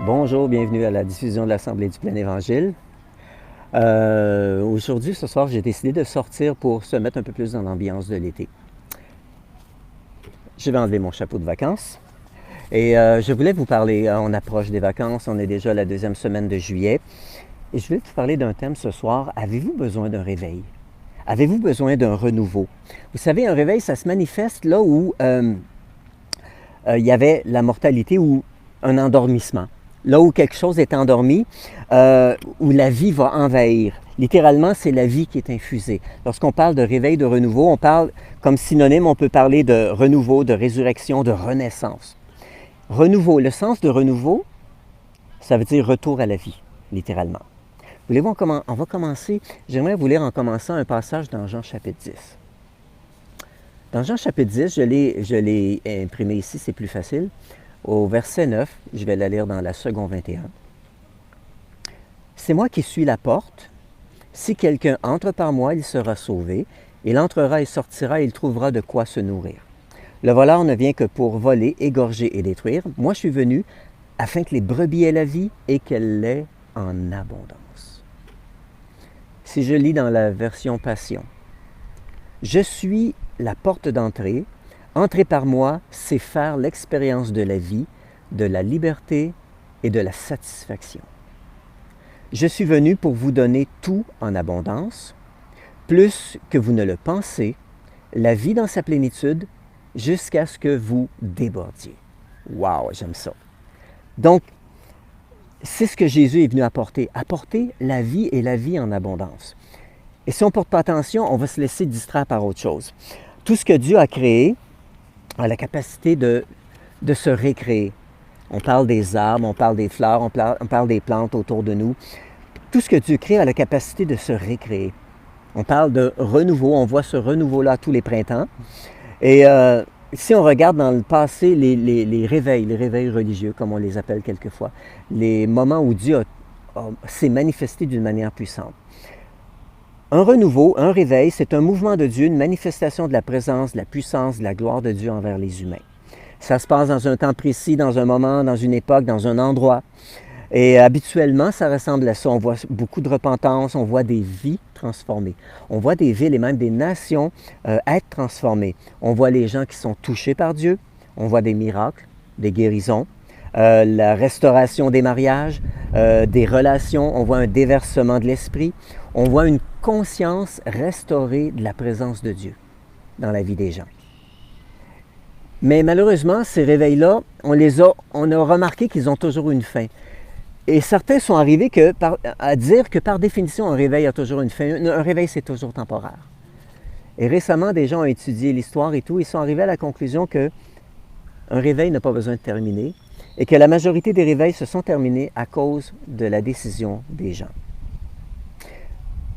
Bonjour, bienvenue à la diffusion de l'Assemblée du Plein Évangile. Aujourd'hui, ce soir, j'ai décidé de sortir pour se mettre un peu plus dans l'ambiance de l'été. Je vais enlever mon chapeau de vacances et je voulais vous parler, on approche des vacances, on est déjà à la deuxième semaine de juillet et je voulais vous parler d'un thème ce soir. Avez-vous besoin d'un réveil? Avez-vous besoin d'un renouveau? Vous savez, un réveil, ça se manifeste là où il y avait la mortalité ou un endormissement. Là où quelque chose est endormi, où la vie va envahir. Littéralement, c'est la vie qui est infusée. Lorsqu'on parle de réveil, de renouveau, on parle, comme synonyme, on peut parler de renouveau, de résurrection, de renaissance. Renouveau, le sens de renouveau, ça veut dire retour à la vie, littéralement. Voulez-vous, on va commencer, j'aimerais vous lire en commençant un passage dans Jean chapitre 10. Dans Jean chapitre 10, je l'ai imprimé ici, c'est plus facile. Au verset 9, je vais la lire dans la seconde 21. C'est moi qui suis la porte. Si quelqu'un entre par moi, il sera sauvé. Il entrera et sortira et il trouvera de quoi se nourrir. Le voleur ne vient que pour voler, égorger et détruire. Moi, je suis venu afin que les brebis aient la vie et qu'elle l'ait en abondance. Si je lis dans la version Passion, je suis la porte d'entrée. Entrer par moi, c'est faire l'expérience de la vie, de la liberté et de la satisfaction. Je suis venu pour vous donner tout en abondance, plus que vous ne le pensez, la vie dans sa plénitude, jusqu'à ce que vous débordiez. Wow, j'aime ça. Donc, c'est ce que Jésus est venu apporter la vie et la vie en abondance. Et si on ne porte pas attention, on va se laisser distraire par autre chose. Tout ce que Dieu a créé a la capacité de se récréer. On parle des arbres, on parle des fleurs, on parle des plantes autour de nous. Tout ce que Dieu crée a la capacité de se récréer. On parle de renouveau, on voit ce renouveau-là tous les printemps. Et si on regarde dans le passé les réveils religieux, comme on les appelle quelquefois, les moments où Dieu s'est manifesté d'une manière puissante. Un renouveau, un réveil, c'est un mouvement de Dieu, une manifestation de la présence, de la puissance, de la gloire de Dieu envers les humains. Ça se passe dans un temps précis, dans un moment, dans une époque, dans un endroit. Et habituellement, ça ressemble à ça. On voit beaucoup de repentance, on voit des vies transformées. On voit des villes et même des nations être transformées. On voit les gens qui sont touchés par Dieu. On voit des miracles, des guérisons, la restauration des mariages, des relations. On voit un déversement de l'esprit. On voit une conscience restaurée de la présence de Dieu dans la vie des gens. Mais malheureusement, ces réveils-là, on a remarqué qu'ils ont toujours une fin. Et certains sont arrivés à dire que par définition, un réveil a toujours une fin. Un réveil, c'est toujours temporaire. Et récemment, des gens ont étudié l'histoire et tout, ils sont arrivés à la conclusion qu'un réveil n'a pas besoin de terminer et que la majorité des réveils se sont terminés à cause de la décision des gens.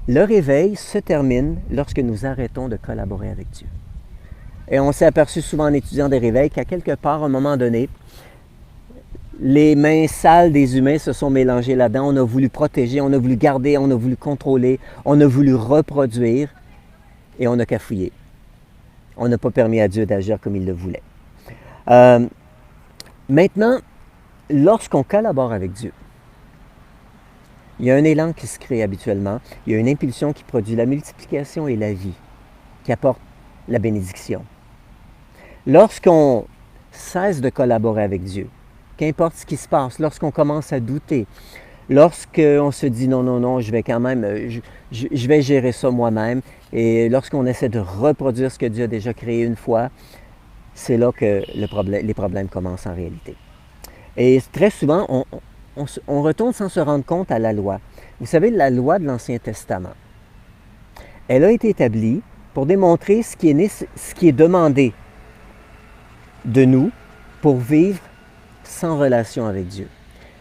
Le réveil se termine lorsque nous arrêtons de collaborer avec Dieu. Et on s'est aperçu souvent en étudiant des réveils qu'à quelque part, à un moment donné, les mains sales des humains se sont mélangées là-dedans. On a voulu protéger, on a voulu garder, on a voulu contrôler, on a voulu reproduire et on a cafouillé. On n'a pas permis à Dieu d'agir comme il le voulait. Maintenant, lorsqu'on collabore avec Dieu, il y a un élan qui se crée habituellement. Il y a une impulsion qui produit la multiplication et la vie, qui apporte la bénédiction. Lorsqu'on cesse de collaborer avec Dieu, qu'importe ce qui se passe, lorsqu'on commence à douter, lorsqu'on se dit non, je vais quand même, je vais gérer ça moi-même, et lorsqu'on essaie de reproduire ce que Dieu a déjà créé une fois, c'est là que les problèmes commencent en réalité. Et très souvent, on retourne sans se rendre compte à la loi. Vous savez, la loi de l'Ancien Testament, elle a été établie pour démontrer ce qui est demandé de nous pour vivre sans relation avec Dieu.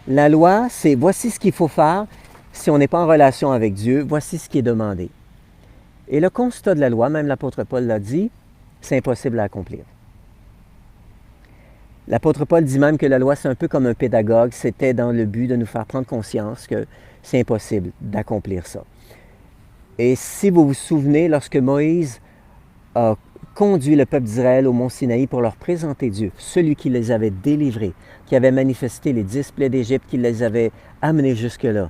La loi, c'est voici ce qu'il faut faire si on n'est pas en relation avec Dieu, voici ce qui est demandé. Et le constat de la loi, même l'apôtre Paul l'a dit, c'est impossible à accomplir. L'apôtre Paul dit même que la loi, c'est un peu comme un pédagogue, c'était dans le but de nous faire prendre conscience que c'est impossible d'accomplir ça. Et si vous vous souvenez, lorsque Moïse a conduit le peuple d'Israël au mont Sinaï pour leur présenter Dieu, celui qui les avait délivrés, qui avait manifesté les 10 plaies d'Égypte, qui les avait amenés jusque-là.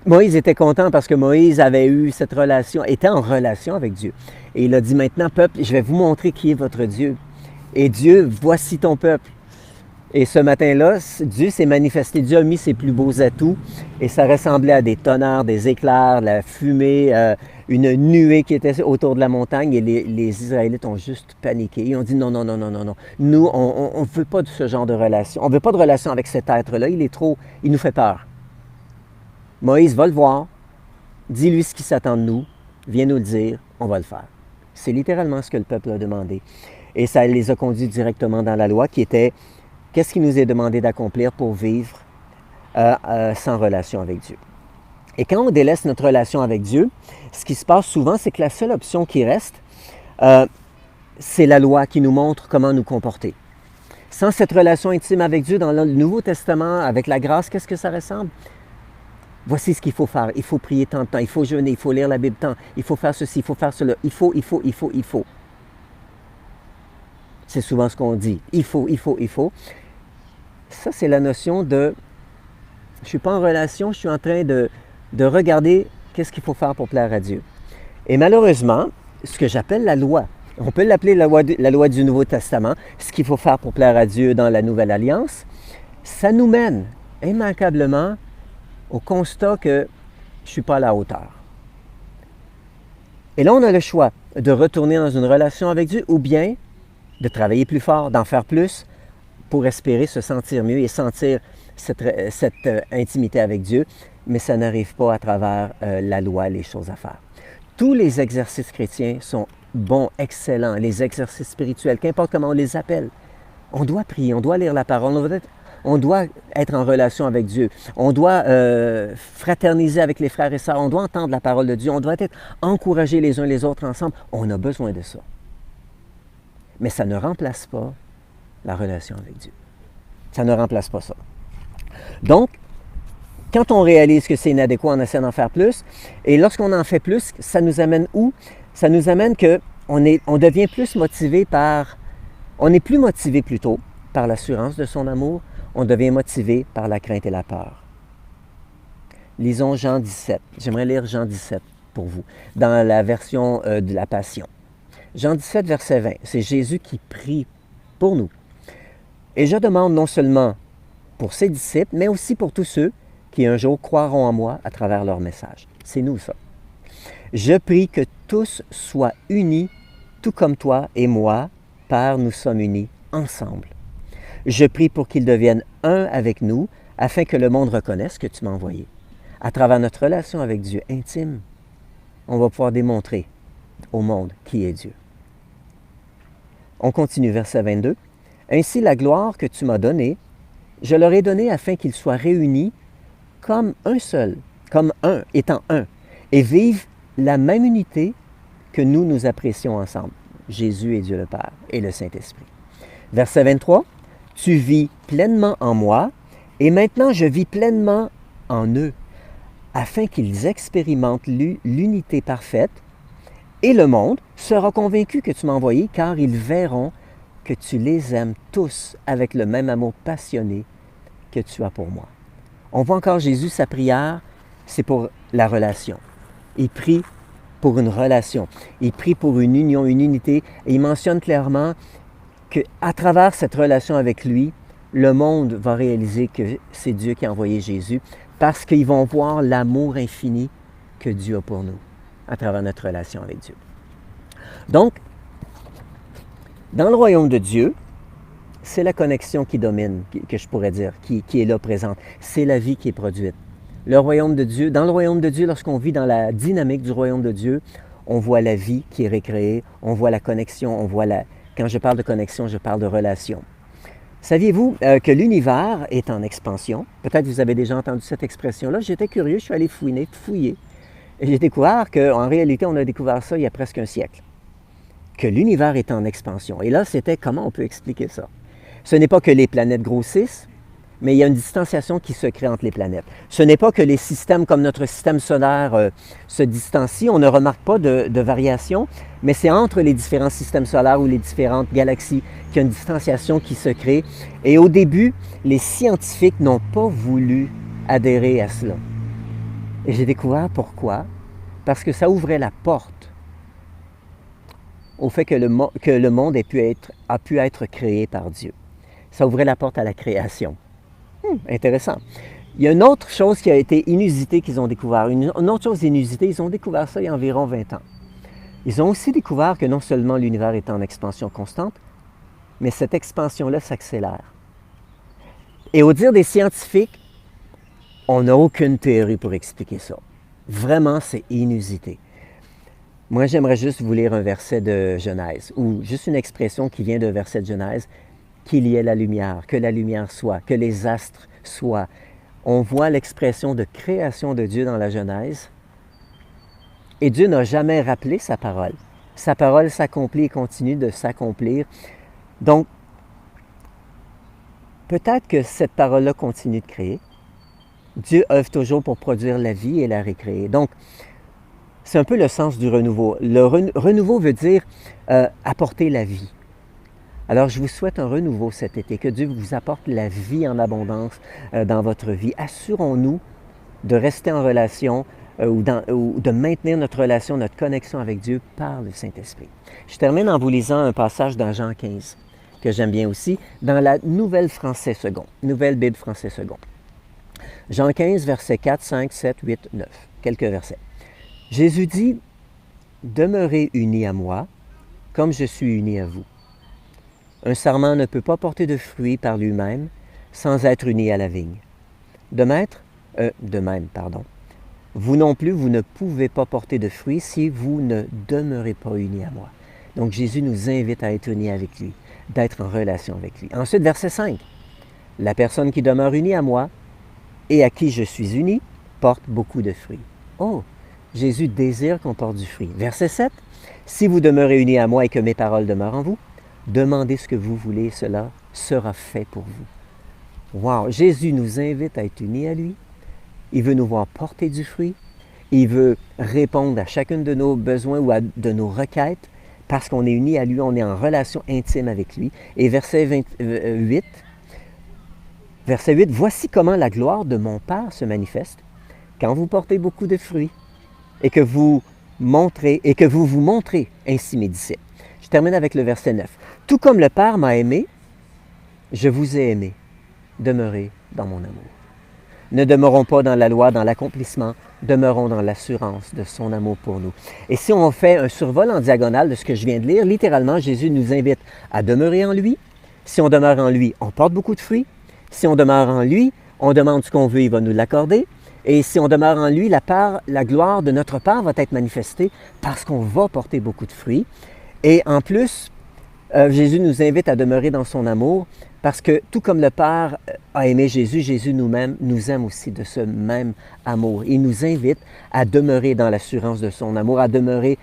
Moïse était content parce que Moïse avait eu cette relation, était en relation avec Dieu. Et il a dit maintenant, peuple, je vais vous montrer qui est votre Dieu. Et Dieu, voici ton peuple. Et ce matin-là, Dieu s'est manifesté, Dieu a mis ses plus beaux atouts et ça ressemblait à des tonnerres, des éclairs, de la fumée, une nuée qui était autour de la montagne et les Israélites ont juste paniqué. Ils ont dit non, non, non, non, non, non. Nous, on ne veut pas de ce genre de relation. On ne veut pas de relation avec cet être-là. Il nous fait peur. Moïse va le voir, dis-lui ce qui s'attend de nous, viens nous le dire, on va le faire. C'est littéralement ce que le peuple a demandé. Et ça les a conduits directement dans la loi qui était qu'est-ce qui nous est demandé d'accomplir pour vivre sans relation avec Dieu. Et quand on délaisse notre relation avec Dieu, ce qui se passe souvent, c'est que la seule option qui reste, c'est la loi qui nous montre comment nous comporter. Sans cette relation intime avec Dieu, dans le Nouveau Testament, avec la grâce, qu'est-ce que ça ressemble? Voici ce qu'il faut faire. Il faut prier tant de temps, il faut jeûner, il faut lire la Bible tant, il faut faire ceci, il faut faire cela. Il faut. C'est souvent ce qu'on dit. Il faut. Ça, c'est la notion de je ne suis pas en relation, je suis en train de regarder qu'est-ce qu'il faut faire pour plaire à Dieu. Et malheureusement, ce que j'appelle la loi, on peut l'appeler la loi du Nouveau Testament, ce qu'il faut faire pour plaire à Dieu dans la Nouvelle Alliance, ça nous mène immanquablement au constat que je ne suis pas à la hauteur. Et là, on a le choix de retourner dans une relation avec Dieu ou bien de travailler plus fort, d'en faire plus pour espérer se sentir mieux et sentir cette intimité avec Dieu, mais ça n'arrive pas à travers la loi, les choses à faire. Tous les exercices chrétiens sont bons, excellents, les exercices spirituels, qu'importe comment on les appelle. On doit prier, on doit lire la parole, on doit être en relation avec Dieu, on doit fraterniser avec les frères et sœurs, on doit entendre la parole de Dieu, on doit être encouragés les uns les autres ensemble. On a besoin de ça. Mais ça ne remplace pas la relation avec Dieu. Ça ne remplace pas ça. Donc, quand on réalise que c'est inadéquat, on essaie d'en faire plus. Et lorsqu'on en fait plus, ça nous amène où? Ça nous amène qu'on devient plus motivé on est plus motivé plutôt par l'assurance de son amour, on devient motivé par la crainte et la peur. Lisons Jean 17. J'aimerais lire Jean 17 pour vous, dans la version de la Passion. Jean 17, verset 20, c'est Jésus qui prie pour nous. Et je demande non seulement pour ses disciples, mais aussi pour tous ceux qui un jour croiront en moi à travers leur message. C'est nous ça. Je prie que tous soient unis, tout comme toi et moi, Père, nous sommes unis ensemble. Je prie pour qu'ils deviennent un avec nous, afin que le monde reconnaisse que tu m'as envoyé. À travers notre relation avec Dieu intime, on va pouvoir démontrer au monde qui est Dieu. On continue, verset 22. Ainsi la gloire que tu m'as donnée, je leur ai donnée afin qu'ils soient réunis comme un seul, comme un, étant un, et vivent la même unité que nous apprécions ensemble. Jésus et Dieu le Père et le Saint-Esprit. Verset 23. Tu vis pleinement en moi, et maintenant je vis pleinement en eux, afin qu'ils expérimentent l'unité parfaite, et le monde sera convaincu que tu m'as envoyé, car ils verront que tu les aimes tous avec le même amour passionné que tu as pour moi. On voit encore Jésus, sa prière, c'est pour la relation. Il prie pour une relation. Il prie pour une union, une unité, et il mentionne clairement qu'à travers cette relation avec lui, le monde va réaliser que c'est Dieu qui a envoyé Jésus, parce qu'ils vont voir l'amour infini que Dieu a pour nous à travers notre relation avec Dieu. Donc, dans le royaume de Dieu, c'est la connexion qui domine, que je pourrais dire, qui est là présente. C'est la vie qui est produite. Le royaume de Dieu, dans le royaume de Dieu, lorsqu'on vit dans la dynamique du royaume de Dieu, on voit la vie qui est récréée, on voit la connexion, on voit quand je parle de connexion, je parle de relation. Saviez-vous que l'univers est en expansion? Peut-être vous avez déjà entendu cette expression-là. J'étais curieux, je suis allé fouiller. Et j'ai découvert qu'en réalité, on a découvert ça il y a presque un siècle. Que l'univers est en expansion. Et là, c'était comment on peut expliquer ça? Ce n'est pas que les planètes grossissent, mais il y a une distanciation qui se crée entre les planètes. Ce n'est pas que les systèmes comme notre système solaire se distancient, on ne remarque pas de variation, mais c'est entre les différents systèmes solaires ou les différentes galaxies qu'il y a une distanciation qui se crée. Et au début, les scientifiques n'ont pas voulu adhérer à cela. Et j'ai découvert pourquoi. Parce que ça ouvrait la porte au fait que le monde a pu être créé par Dieu. Ça ouvrait la porte à la création. Intéressant. Il y a une autre chose qui a été inusitée qu'ils ont découvert. Une autre chose inusitée, ils ont découvert ça il y a environ 20 ans. Ils ont aussi découvert que non seulement l'univers est en expansion constante, mais cette expansion-là s'accélère. Et au dire des scientifiques, on n'a aucune théorie pour expliquer ça. Vraiment, c'est inusité. Moi, j'aimerais juste vous lire un verset de Genèse, ou juste une expression qui vient d'un verset de Genèse, qu'il y ait la lumière, que la lumière soit, que les astres soient. On voit l'expression de création de Dieu dans la Genèse, et Dieu n'a jamais rappelé sa parole. Sa parole s'accomplit et continue de s'accomplir. Donc, peut-être que cette parole-là continue de créer. Dieu œuvre toujours pour produire la vie et la récréer. Donc, c'est un peu le sens du renouveau. Le renouveau veut dire apporter la vie. Alors, je vous souhaite un renouveau cet été, que Dieu vous apporte la vie en abondance dans votre vie. Assurons-nous de rester en relation ou de maintenir notre relation, notre connexion avec Dieu par le Saint-Esprit. Je termine en vous lisant un passage dans Jean 15, que j'aime bien aussi, dans la Nouvelle Français second, Nouvelle Bible Français second. Jean 15, versets 4, 5, 7, 8, 9. Quelques versets. Jésus dit, « Demeurez unis à moi, comme je suis uni à vous. Un sarment ne peut pas porter de fruits par lui-même sans être uni à la vigne. De même, vous non plus, vous ne pouvez pas porter de fruits si vous ne demeurez pas unis à moi. » Donc Jésus nous invite à être unis avec lui, d'être en relation avec lui. Ensuite, verset 5. « La personne qui demeure unie à moi et à qui je suis uni porte beaucoup de fruits. » Oh, Jésus désire qu'on porte du fruit. Verset 7. « Si vous demeurez unis à moi et que mes paroles demeurent en vous, demandez ce que vous voulez, cela sera fait pour vous. » Wow! Jésus nous invite à être unis à lui. Il veut nous voir porter du fruit. Il veut répondre à chacun de nos besoins ou de nos requêtes parce qu'on est unis à lui, on est en relation intime avec lui. Et verset 8, « Voici comment la gloire de mon Père se manifeste quand vous portez beaucoup de fruits et que vous vous montrez ainsi mes disciples. » Je termine avec le verset 9. « Tout comme le Père m'a aimé, je vous ai aimé. Demeurez dans mon amour. Ne demeurons pas dans la loi, dans l'accomplissement, demeurons dans l'assurance de son amour pour nous. » Et si on fait un survol en diagonale de ce que je viens de lire, littéralement, Jésus nous invite à demeurer en lui. Si on demeure en lui, on porte beaucoup de fruits. Si on demeure en lui, on demande ce qu'on veut, il va nous l'accorder. Et si on demeure en lui, la gloire de notre Père va être manifestée parce qu'on va porter beaucoup de fruits. Et en plus, Jésus nous invite à demeurer dans son amour parce que tout comme le Père a aimé Jésus, Jésus nous-mêmes nous aime aussi de ce même amour. Il nous invite à demeurer dans l'assurance de son amour, à demeurer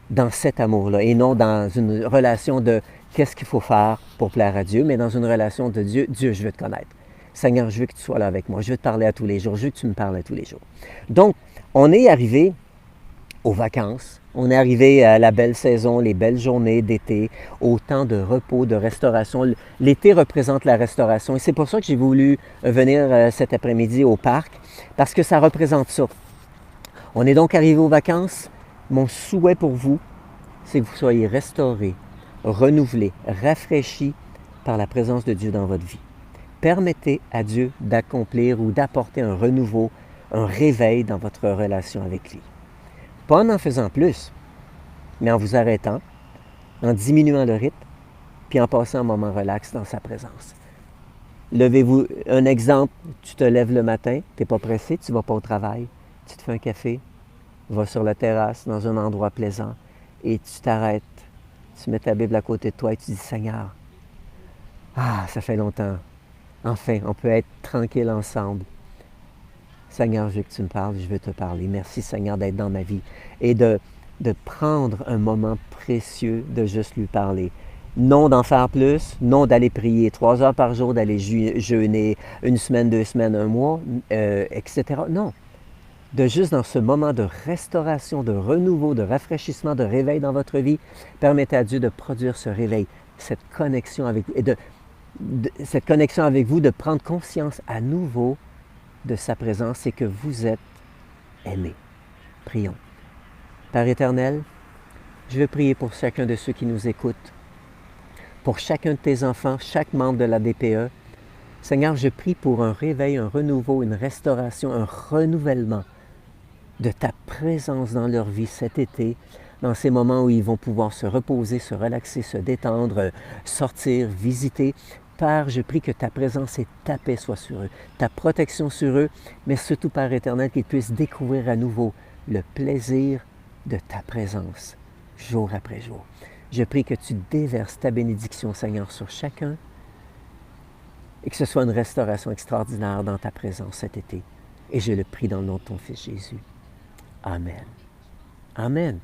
dans cet amour-là et non dans une relation de qu'est-ce qu'il faut faire pour plaire à Dieu, mais dans une relation de Dieu, Dieu, je veux te connaître. Seigneur, je veux que tu sois là avec moi, je veux te parler à tous les jours, je veux que tu me parles à tous les jours. Donc, on est arrivé aux vacances, on est arrivé à la belle saison, les belles journées d'été, au temps de repos, de restauration. L'été représente la restauration et c'est pour ça que j'ai voulu venir cet après-midi au parc, parce que ça représente ça. On est donc arrivé aux vacances. Mon souhait pour vous, c'est que vous soyez restaurés, renouvelés, rafraîchis par la présence de Dieu dans votre vie. Permettez à Dieu d'accomplir ou d'apporter un renouveau, un réveil dans votre relation avec lui. Pas en faisant plus, mais en vous arrêtant, en diminuant le rythme, puis en passant un moment relax dans sa présence. Levez-vous, un exemple, tu te lèves le matin, tu n'es pas pressé, tu ne vas pas au travail, tu te fais un café, vas sur la terrasse dans un endroit plaisant et tu t'arrêtes, tu mets ta Bible à côté de toi et tu dis « Seigneur, ça fait longtemps. Enfin, on peut être tranquille ensemble. Seigneur, je veux que tu me parles, je veux te parler. Merci Seigneur d'être dans ma vie et de prendre un moment précieux de juste lui parler Non d'en faire plus, non d'aller prier 3 heures par jour, d'aller jeûner une semaine, 2 semaines, un mois, etc. Non, de juste dans ce moment de restauration, de renouveau, de rafraîchissement, de réveil dans votre vie, permettez à Dieu de produire ce réveil, cette connexion avec vous, et cette connexion avec vous, de prendre conscience à nouveau de sa présence et que vous êtes aimé. Prions. Père éternel, je veux prier pour chacun de ceux qui nous écoutent, pour chacun de tes enfants, chaque membre de la DPE. Seigneur, je prie pour un réveil, un renouveau, une restauration, un renouvellement de ta présence dans leur vie cet été, dans ces moments où ils vont pouvoir se reposer, se relaxer, se détendre, sortir, visiter. Père, je prie que ta présence et ta paix soient sur eux, ta protection sur eux, mais surtout, Père éternel, qu'ils puissent découvrir à nouveau le plaisir de ta présence, jour après jour. Je prie que tu déverses ta bénédiction, Seigneur, sur chacun et que ce soit une restauration extraordinaire dans ta présence cet été. Et je le prie dans le nom de ton Fils Jésus. Amen. Amen.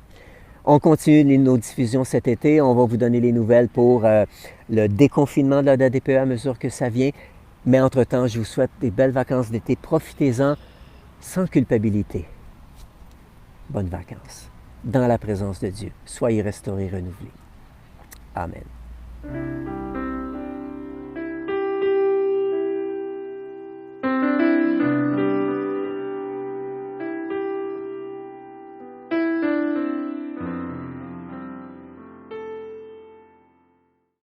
On continue nos diffusions cet été. On va vous donner les nouvelles pour le déconfinement de la DPE à mesure que ça vient. Mais entre-temps, je vous souhaite des belles vacances d'été. Profitez-en sans culpabilité. Bonnes vacances. Dans la présence de Dieu. Soyez restaurés, renouvelés. Amen.